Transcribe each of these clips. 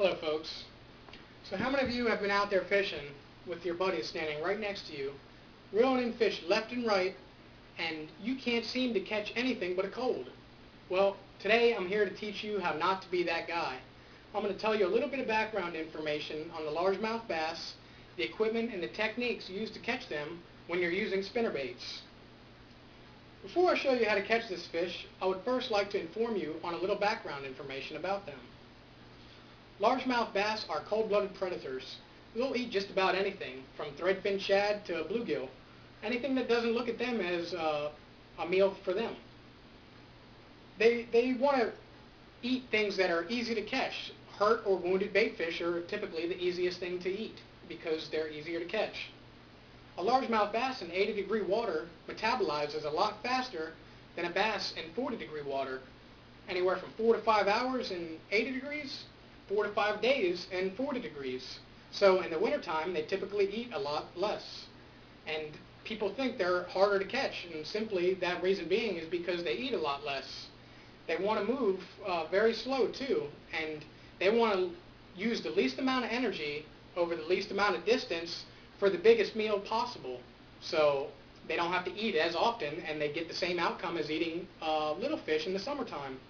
Hello folks. So how many of you have been out there fishing with your buddies standing right next to you, reeling in fish left and right, and you can't seem to catch anything but a cold? Well, today I'm here to teach you how not to be that guy. I'm going to tell you a little bit of background information on the largemouth bass, the equipment and the techniques used to catch them when you're using spinnerbaits. Before I show you how to catch this fish, I would first like to inform you on a little background information about them. Largemouth bass are cold-blooded predators. They'll eat just about anything, from threadfin shad to bluegill. Anything that doesn't look at them as a meal for them. They want to eat things that are easy to catch. Hurt or wounded baitfish are typically the easiest thing to eat because they're easier to catch. A largemouth bass in 80-degree water metabolizes a lot faster than a bass in 40-degree water. Anywhere from 4 to 5 hours in 80 degrees, 4 to 5 days in 40 degrees. So in the wintertime, they typically eat a lot less. And people think they're harder to catch, and simply that reason being is because they eat a lot less. They want to move very slow too, and they want to use the least amount of energy over the least amount of distance for the biggest meal possible. So they don't have to eat as often, and they get the same outcome as eating little fish in the summertime.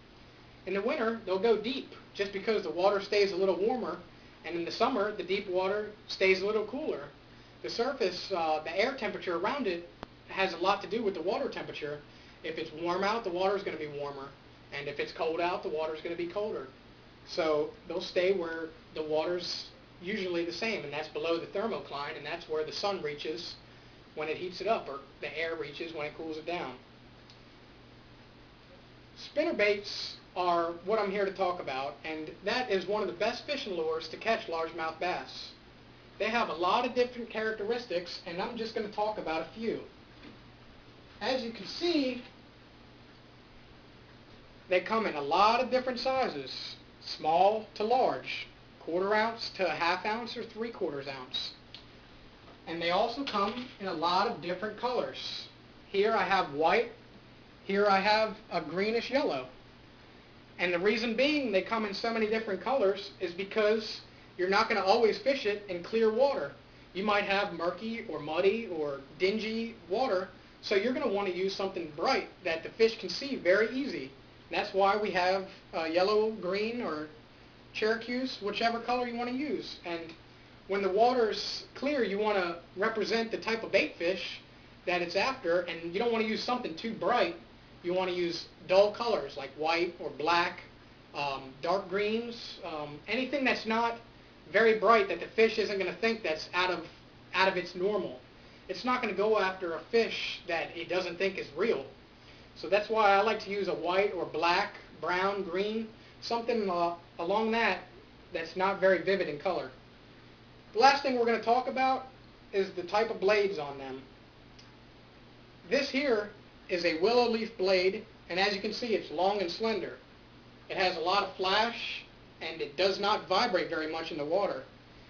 In the winter, they'll go deep just because the water stays a little warmer, and in the summer, the deep water stays a little cooler. The surface, the air temperature around it has a lot to do with the water temperature. If it's warm out, the water is going to be warmer, and if it's cold out, the water is going to be colder. So they'll stay where the water's usually the same, and that's below the thermocline, and that's where the sun reaches when it heats it up, or the air reaches when it cools it down. Spinnerbaits are what I'm here to talk about, and that is one of the best fishing lures to catch largemouth bass. They have a lot of different characteristics, and I'm just going to talk about a few. As you can see, they come in a lot of different sizes, small to large, 1/4 ounce to 1/2 ounce or 3/4 ounce. And they also come in a lot of different colors. Here I have white, here I have a greenish yellow. And the reason being they come in so many different colors is because you're not going to always fish it in clear water. You might have murky or muddy or dingy water, so you're going to want to use something bright that the fish can see very easy. And that's why we have yellow, green, or Cherokee, whichever color you want to use. And when the water's clear, you want to represent the type of bait fish that it's after, and you don't want to use something too bright. You want to use dull colors like white or black, dark greens, anything that's not very bright that the fish isn't going to think that's out of its normal. It's not going to go after a fish that it doesn't think is real. So that's why I like to use a white or black, brown, green, something along that's not very vivid in color. The last thing we're going to talk about is the type of blades on them. This here is a willow leaf blade, and as you can see, it's long and slender. It has a lot of flash, and it does not vibrate very much in the water.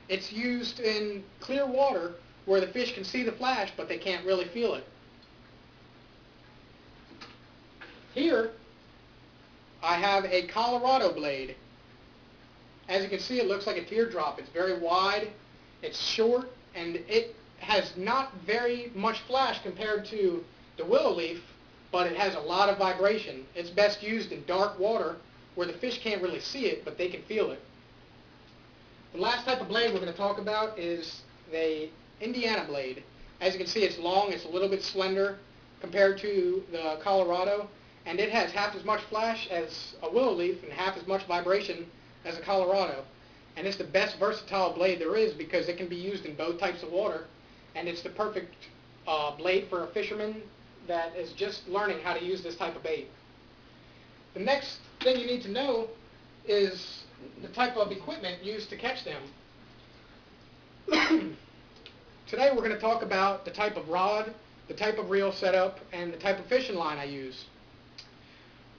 It's used in clear water where the fish can see the flash, but they can't really feel it. Here, I have a Colorado blade. As you can see, it looks like a teardrop. It's very wide, it's short, and it has not very much flash compared to the willow leaf, but it has a lot of vibration. It's best used in dark water where the fish can't really see it, but they can feel it. The last type of blade we're going to talk about is the Indiana blade. As you can see, it's long, it's a little bit slender compared to the Colorado, and it has half as much flash as a willow leaf and half as much vibration as a Colorado. And it's the best versatile blade there is because it can be used in both types of water, and it's the perfect blade for a fisherman that is just learning how to use this type of bait. The next thing you need to know is the type of equipment used to catch them. Today we're going to talk about the type of rod, the type of reel setup, and the type of fishing line I use.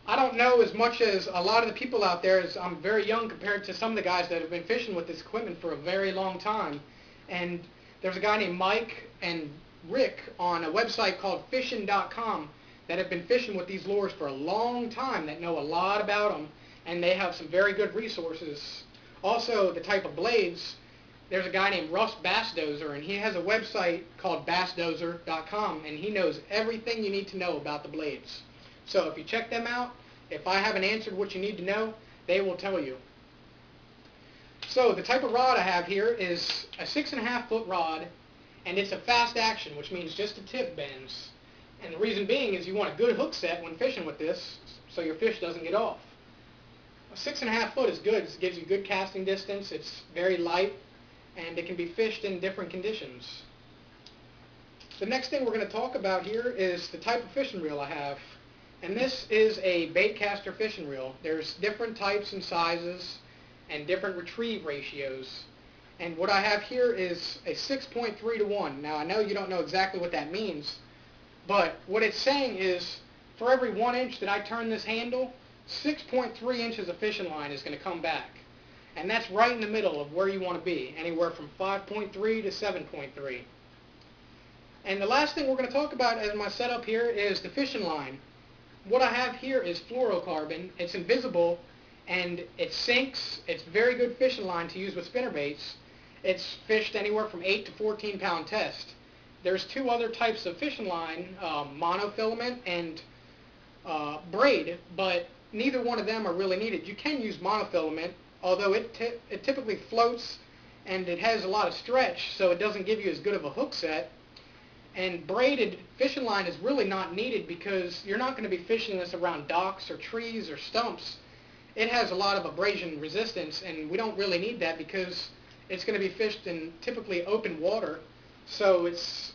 I don't know as much as a lot of the people out there, as I'm very young compared to some of the guys that have been fishing with this equipment for a very long time. And there's a guy named Mike and Rick on a website called fishin.com that have been fishing with these lures for a long time, that know a lot about them, and they have some very good resources Also, the type of blades, there's a guy named Russ Bassdozer, and he has a website called bassdozer.com, and he knows everything you need to know about the blades. So if you check them out, if I haven't answered what you need to know, they will tell you. So the type of rod I have here is a 6.5 foot rod, and it's a fast action, which means just the tip bends. And the reason being is you want a good hook set when fishing with this, so your fish doesn't get off. A 6.5 foot is good. It gives you good casting distance. It's very light, and it can be fished in different conditions. The next thing we're going to talk about here is the type of fishing reel I have. And this is a baitcaster fishing reel. There's different types and sizes and different retrieve ratios. And what I have here is a 6.3 to 1. Now I know you don't know exactly what that means, but what it's saying is for every 1 inch that I turn this handle, 6.3 inches of fishing line is going to come back. And that's right in the middle of where you want to be, anywhere from 5.3 to 7.3. And the last thing we're going to talk about as my setup here is the fishing line. What I have here is fluorocarbon. It's invisible and it sinks. It's very good fishing line to use with spinnerbaits. It's fished anywhere from 8 to 14 pound test. There's two other types of fishing line, monofilament and braid, but neither one of them are really needed. You can use monofilament, although it typically floats and it has a lot of stretch, so it doesn't give you as good of a hook set. And braided fishing line is really not needed because you're not going to be fishing this around docks or trees or stumps. It has a lot of abrasion resistance, and we don't really need that because it's going to be fished in typically open water, so it's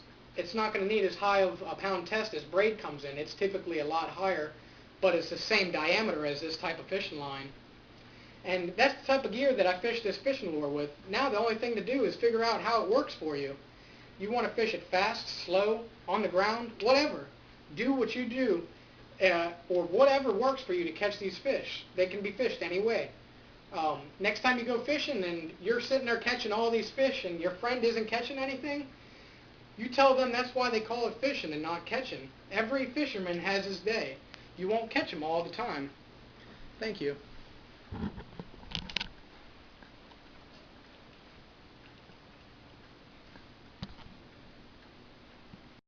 not going to need as high of a pound test as braid comes in. It's typically a lot higher, but it's the same diameter as this type of fishing line. And that's the type of gear that I fish this fishing lure with. Now the only thing to do is figure out how it works for you. You want to fish it fast, slow, on the ground, whatever. Do what you do, or whatever works for you to catch these fish. They can be fished any way. Next time you go fishing and you're sitting there catching all these fish and your friend isn't catching anything, you tell them that's why they call it fishing and not catching. Every fisherman has his day. You won't catch them all the time. Thank you.